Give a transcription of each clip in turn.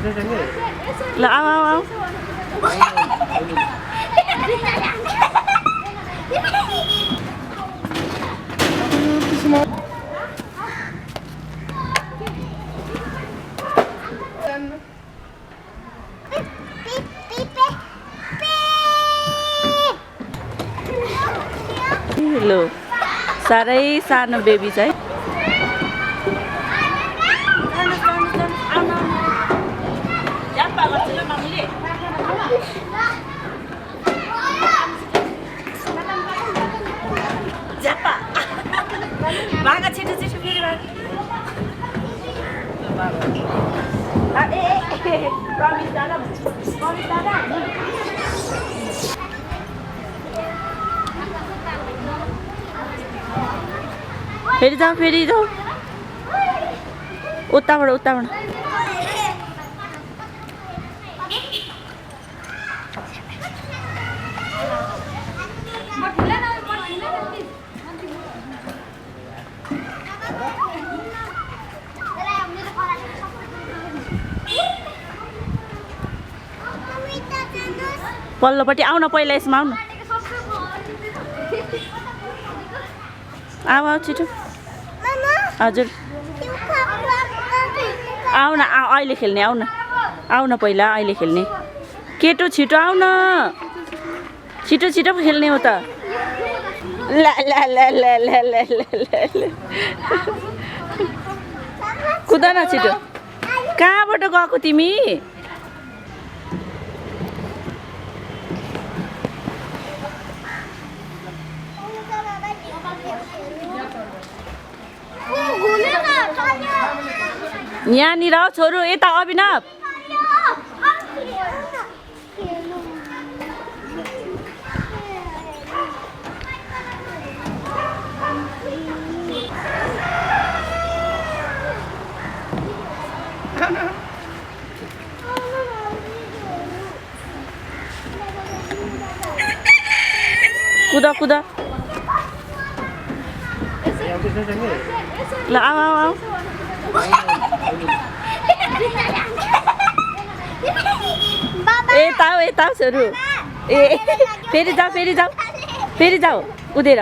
ल आऊ आऊ आऊ लो साह्रै सानो बेबी चाहिँ भागा छिटो छिटो फेरि फेरि जाऊ उताबाट पल्लोपट्टि आउन पहिला यसमा आउन आऊ छिटो हजुर आउन अहिले खेल्ने आउन पहिला अहिले खेल्ने केटो छिटो आउन छिटो खेल्ने हो त ल कुद न छिटो कहाँबाट गएको तिमी यहाँनिर छोरो यता अभिनव कुद ल आऊ यता छोरो ए फेरि जाऊ कुदेर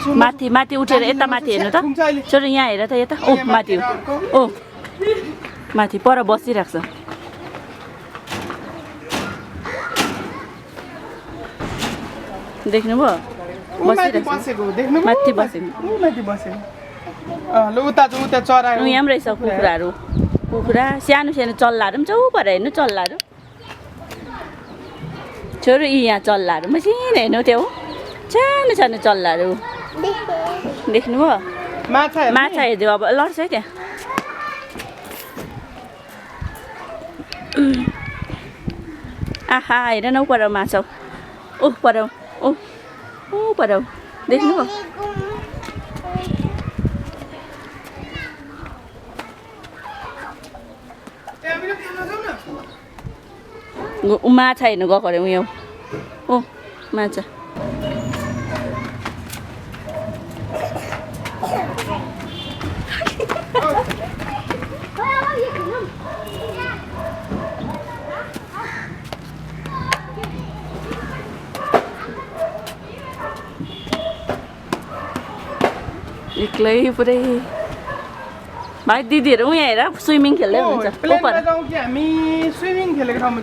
माथि उठेर यता माथि हेर्नु त छोरो यहाँ हेर त यता ओ माथि ओ माथि पर बसिरहेको छ देख्नुभयो माथि बसेको यहाँ पनि रहेछ कुखुरा सानो चल्लाहरू पनि चौ पर हेर्नु चल्लाहरू छोरो यहाँ चल्लाहरू मसिनो हेर्नु त्यो सानो चल्लाहरू देख्नुभयो माछा हेरिदियो अब लड्छ है त्यहाँ आहा हेर न पर माछा पर देख्नुभयो माछा हेर्नु गएको अरे उयो ओ माछा एक्लै पुरै भाइ दिदीहरू उहाँ हेर स्विमिङ खेल्दै हुनुहुन्छ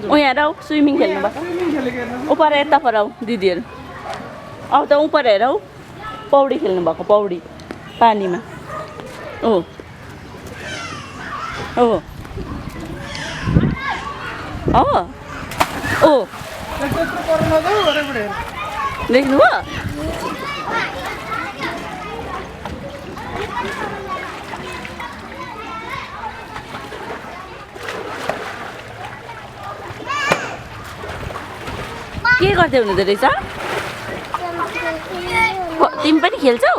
उहाँ हेर स्विमिङ खेल्नु भएको उपर यता पर आऊ दिदीहरू अब त उपर हेर हौ पौडी खेल्नु भएको पौडी पानीमा ओ देख्नुभयो के गर्दै हुनुहुँदो रहेछ तिमी पनि खेल्छौ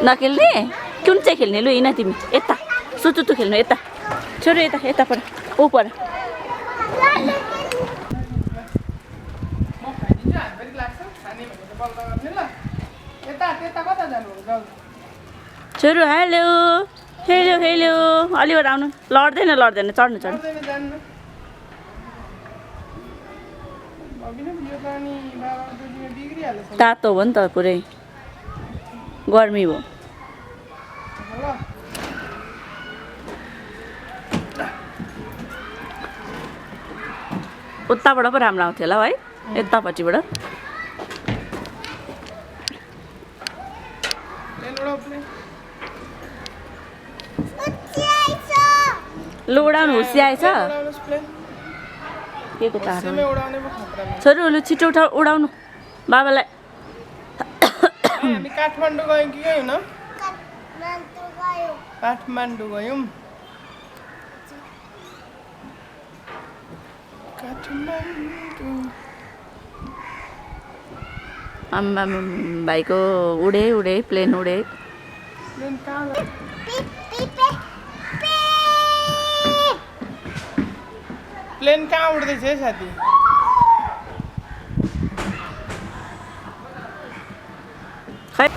नखेल्ने कुन चाहिँ खेल्ने लु हिँड तिमी यता सुतुतु खेल्नु यता छोरो यता यता पर ऊ पर छोरो हेलो हेलो हेलो अलिबाट आउनु लड्दैन लड्दैन चढ्नु चढ्नु तातो हो नि त पुरै गर्मी हो उताबाट पो राम्रो आउँथ्यो होला है यतापट्टिबाट लु उडाउनु हुस्याएछ के को तार छोरो लु छिटो उठा उडाउनु बाबालाई हामी काठमाडौँ गयौँ कि होइन काठमाडौँ गयौँ आम्मा भाइको उडे उडे प्लेन उडे प्लेन कहाँ उड्दैछ है साथी खै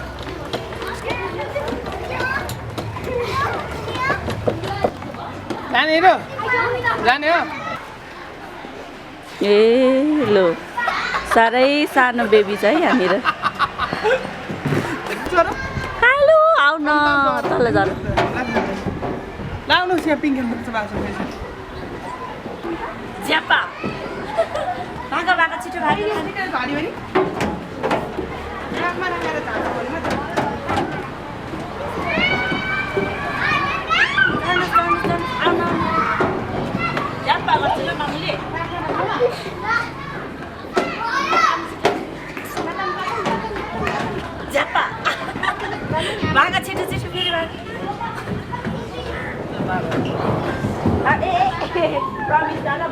जाने र जाने हो ए लो साह्रै सानो बेबी छ है यहाँनिर हेलो आउ न तल झर लाउनुहोस् यहाँ पिङ्क एन्ड बासो ज्यापा भागा भागा छिटो भागा भारी भारी राखमा राखेर झार्नु भन्नु ज्यापा गर्छु ल मामुले ज्यापा भागा छिटो छिटो फेरि भागा ए प्रमिस दादा